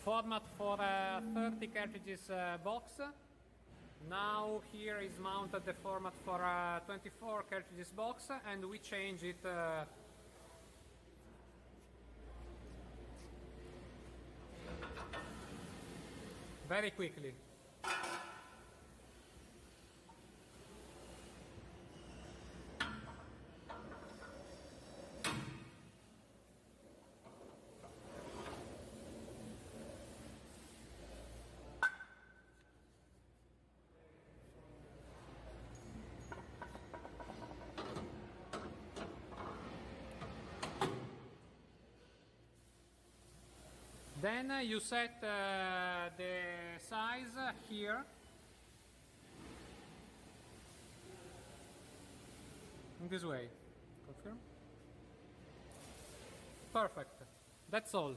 format for a 30 cartridges box. Now here is mounted the format for a 24 cartridges box, and we change it very quickly. Then you set the size here. In this way. Confirm. Perfect. That's all.